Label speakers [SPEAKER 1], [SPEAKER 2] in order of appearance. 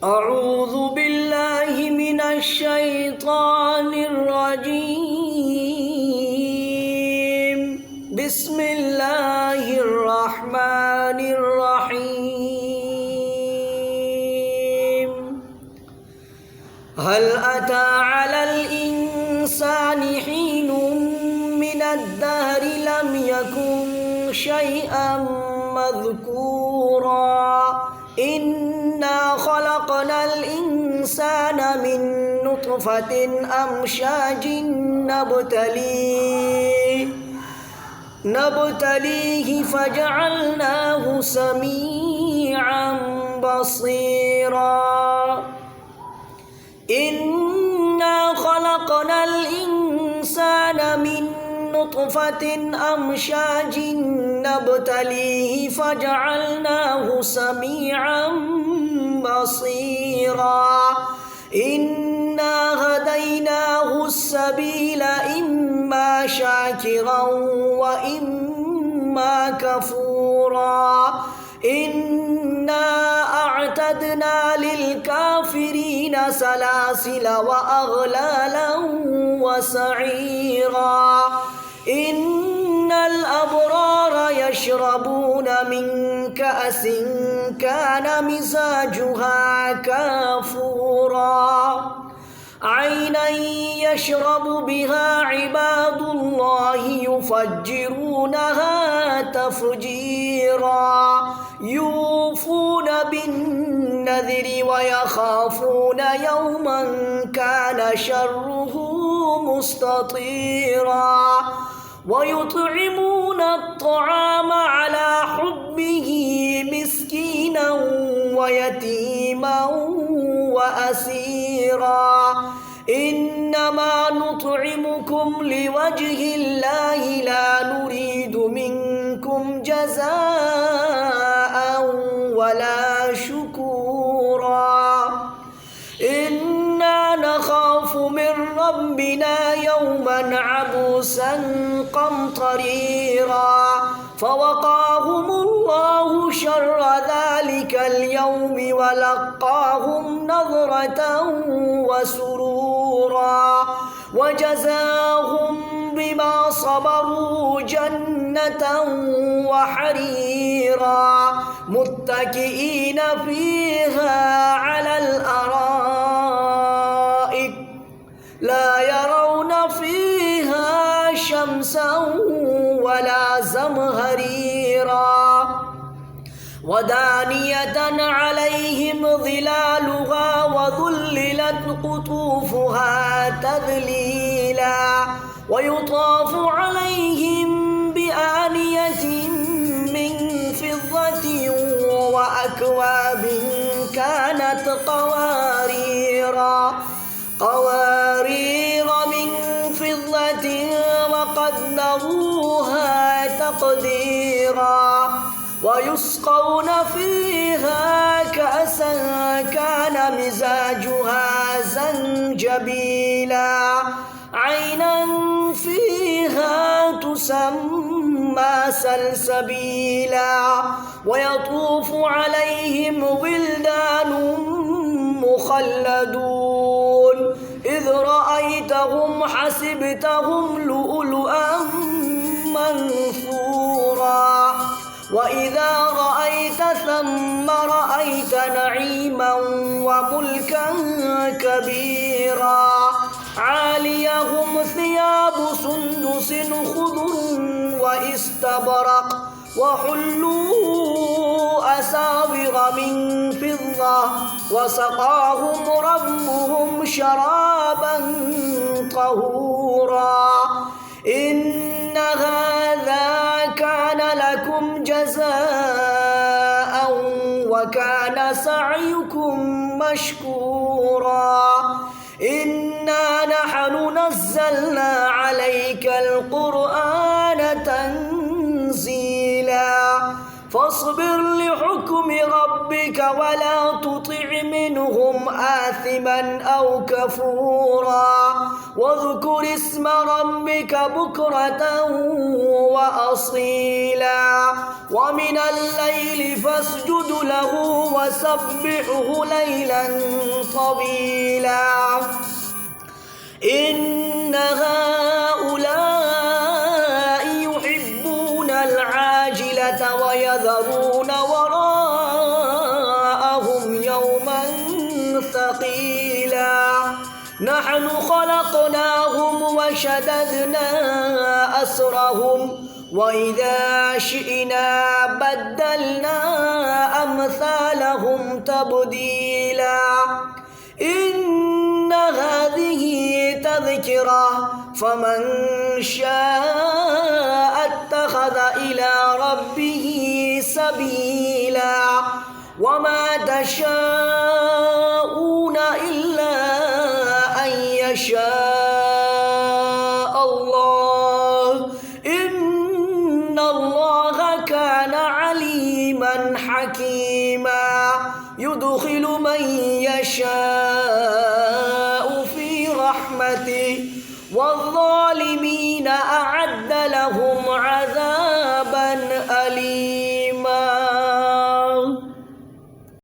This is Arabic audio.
[SPEAKER 1] أعوذ بالله من الشيطان الرجيم. بسم الله الرحمن الرحيم. هل أتى على الإنسان حين من الدهر لم يكن شيئا مذكورا إنا خلقنا الإنسان من نطفة أمشاج نبتليه فجعلناه سميعا بصيرا إنا خلقنا الإنسان من نطفة أمشاج نبتليه فجعلناه سميعا بصيرا إنا هديناه السبيل إما شاكرا وإما كفورا إنا أعتدنا للكافرين سلاسل وأغلالا وسعيرا إن الأبرار يشربون من كأس كان مزاجها كافورا عينا يشرب بها عباد الله يفجرونها تفجيرا يوفون بالنذر ويخافون يوما كان شره مستطيرا ويطعمون الطعام على حبه مسكينا ويتيما وأسيرا إنما نطعمكم لوجه الله لا نريد منكم جزاء ولا شكورا إنا نخاف من ربنا يوما عبوسا قمطريرا فوقاهم الله شر ذلك اليوم ولقاهم نظرة وسرورا وجزاهم بما صبروا جنة وحريرا متكئين فيها على الأرائك لا يرون فيها شمسا ولا زمهريرا ودانية عليهم ظلالها وذللت قطوفها تذليلا ويطاف عليهم بآنية من فضة وأكواب كانت قوارير من فضة وقدروها تقديرا ويسقون فيها كأسا كان مزاجها زنجبيلا عينا فيها تسمى سلسبيلا ويطوف عليهم ولدان مخلدون إذ رأيتهم حسبتهم لؤلؤا منثورا وإذا رأيت ثم رأيت نعيما وملكا كبيرا عاليهم ثياب سندس خضر واستبرق وحلوا أساور من فضة وسقاهم ربهم شرابا طهورا إن هذا كان لكم جزاء وكان سعيكم مشكورا إنا نحن نزلنا عليك القرآن تنزيلا فاصبر لحكم ربك ولا تطع منهم آثما آثما أو كفورا واذكر اسم ربك بكرة وأصيلا ومن الليل فاسجد له وسبحه ليلا طويلا إن هؤلاء يحبون العاجلة ويذرون وراءهم يوما ثقيلا نحن خلقناهم وشددنا أسرهم وإذا شئنا بدلنا أمثالهم تبديلا إن هذه تذكرة فمن شاء اتخذ إلى ربه سبيلا وما تشاءون إلا أن يشاء الله إن الله كان عليما حكيما يدخل من يشاء في رحمته والظالمين أعد لهم عذابا أليما